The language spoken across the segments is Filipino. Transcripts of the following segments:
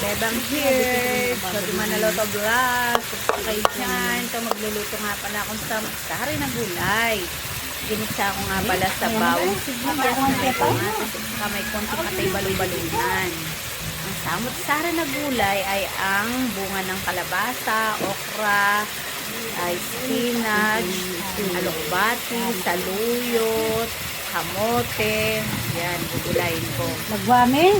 Bebang here. So, di Manaloto Vlog. Kayo dyan. So, magluluto nga pala akong sari na gulay. Ginisa ko nga pala sa bawang sibuyas na may kamatis at saka may konti patay balong-balungan. Ang samot-sari na gulay ay ang bunga ng kalabasa, okra, ay spinach, alokbati, saluyot, kamote. Yan, gugulayin ko. Nagwami?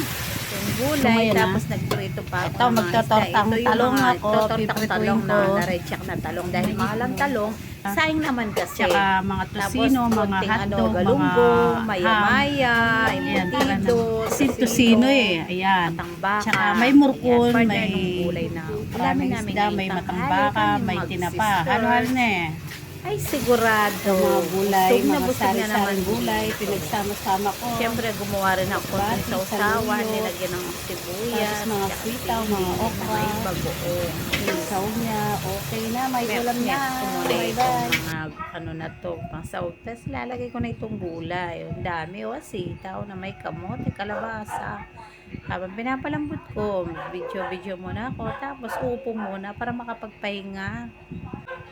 Yung gulay, tapos nagprito pa ako. Ito, magtatortang talong ako. Tortang talong na narecheck na talong. Dahil mahal ang talong, sayang naman kasi. Tsaka mga tosino, mga hotdog, galunggong, mga maya-maya, embutido, tosino eh. Ayan. matambaka. Tsaka may murkon, Yan, may gulay na. maraming isda, may matambaka, may tinapa. Halo-halo na eh. Ay, sigurado. Mga gulay, Busog na mga busog na naman sari-saring gulay, pinagsama-sama ko. Siyempre, gumawa rin ako ng sausawan, saluyot, nilagyan ng sibuyas, tapos mga tsaka sitaw, sili, mga okra, may bagoong. Isaw niya, okay na, may ulam na. Next ko muna Bye-bye. itong mga ano na to, pang saw. Tapos lalagay ko na itong gulay. Ang dami, sitaw na may kamote, kalabasa. Habang pinapalambot ko, video muna ako. Tapos upo muna para makapagpahinga.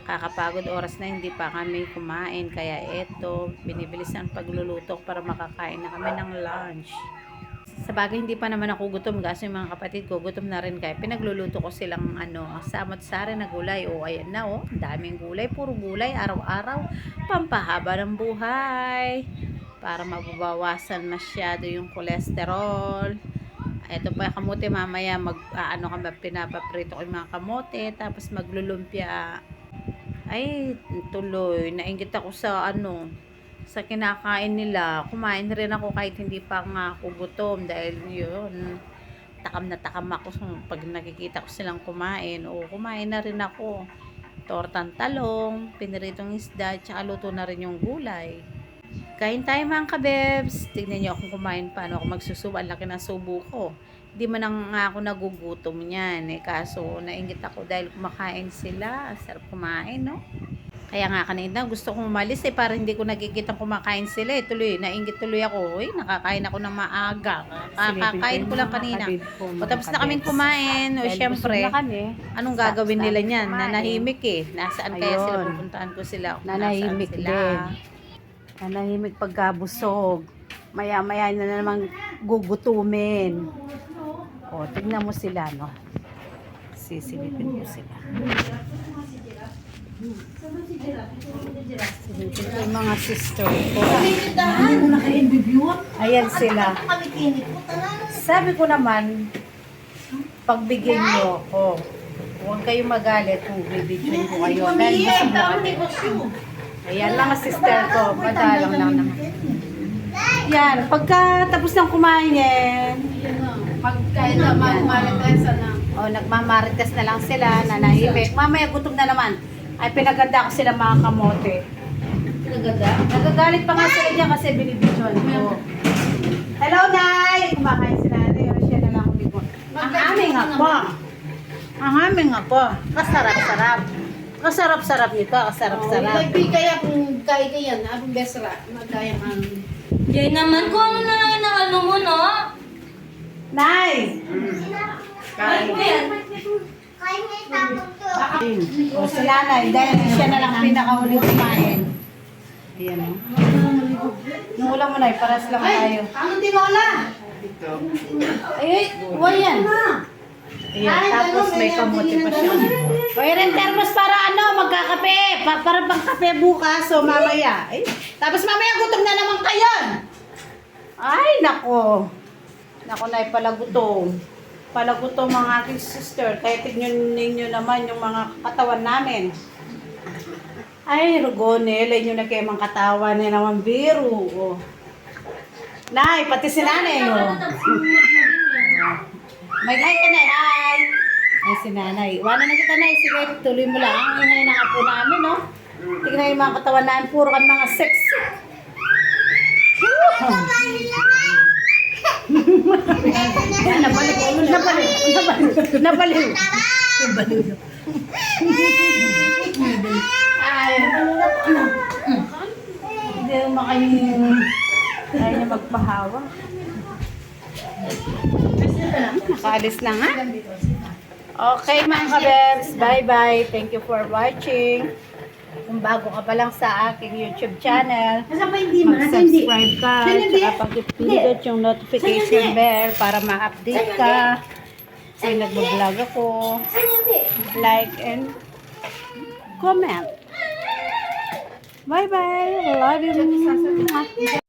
Kakapagod oras na hindi pa kami kumain. Kaya eto, binibilis ang pagluluto para makakain na kami ng lunch. Sa bagay, hindi pa naman ako gutom kasi yung mga kapatid ko gutom na rin kaya pinagluluto ko silang samot-sari na gulay. Ayan na ang daming gulay, puro gulay araw-araw, pampahaba ng buhay para mababawasan masyado yung cholesterol. Ito pa yung kamote, mamaya pinapaprito ko yung mga kamote tapos maglulumpia. Ay, tuloy nainggit ako sa sa kinakain nila. Kumain rin ako kahit hindi pa nga ako gutom dahil yun, takam na takam ako pag nakikita ko silang kumain. Kumain na rin ako. Tortang talong, piniritong isda, tsaka luto na rin yung gulay. Kain tayo mga kabebs. Tignan nyo akong kumain paano ako magsusubo. Ang laki ng subo ko. Hindi man nga ako nagugutom niyan kaso nainggit ako dahil kumakain sila. Sarap kumain, no? Kaya nga kanina gusto kong umalis para hindi ko nakikita kumakain sila tuloy, nainggit tuloy ako. Nakakain ako ng maaga. Kakain ko lang kanina. Tapos na kaming kumain. Syempre, anong gagawin nila niyan? Nanahimik Nasaan kaya sila? Pupuntahan ko sila. Nanahimik din. Nanahimik pagkabusog. Maya-maya na namang gugutumin. Tignan mo sila, no? Sisilipin mo sila. Silipin ko yung mga sister ko. Ayan sila. Sabi ko naman, pagbigyan niyo ako. Huwag kayong magalit kung bibigyan ko kayo. Dahil gusto mo. Ayan lang ang sister ko. Madalang lang naman. Yan, pagka tapos ng kumain Pagkain na magmarites na. Nagmamarites na lang sila, nanahimik. Mamaya gutom na naman. Ay, pinaganda ko sila mga kamote. Pinaganda? Nagagalit pa nga sila dyan kasi binibidyon ko. Hello, Nay! Kumakain si Nanay. Siya na lang ako dito. Ang aming ako. Ang aming ako. Kasarap-sarap. Kasarap-sarap nito. Kasarap-sarap. Nagbigay akong kaya-kayan. Abong besra. Magkayang ang... Yan naman kung ano na lang ang ano mo, no? Nay! Kain mo yan. Si Nanay, dahil siya na lang pinakahuling kumain. Ayan o. Nung ulam mo, Nay, paras lang tayo. Anong tinola? Huwag yan. Ayan, tapos may kamote pa siya. Kaya rin termos para magkakape. Para pang kape bukas o mamaya. Tapos mamaya gutom na naman kayo. Ay, nako. Nako, Nay, palagutom. Palagutom mga aking sister. Kaya tignan ninyo naman yung mga katawan namin. Ay, Rugonel, ay nyo na kayo mga katawan na naman biro. Nay, pati si Nanay. May hi ka, Nay. Hi! Ay, si Nanay. Iwanan na kita, Nay. Sige, tuloy mo lang. Ang ingay na apo namin, no? Tignan yung mga katawan namin. Puro kan mga sexy. Yan, nabalik. Ay, hindi naman kayo niya magpahawa. Nakaalis na nga. Okay mga kabers, bye-bye. Thank you for watching. Kung bago ka pa lang sa aking YouTube channel, mag-subscribe ka, tsaka pag-pindot yung notification bell para ma-update ka. Kung nag-vlog ako, like and comment. Bye-bye. Love you.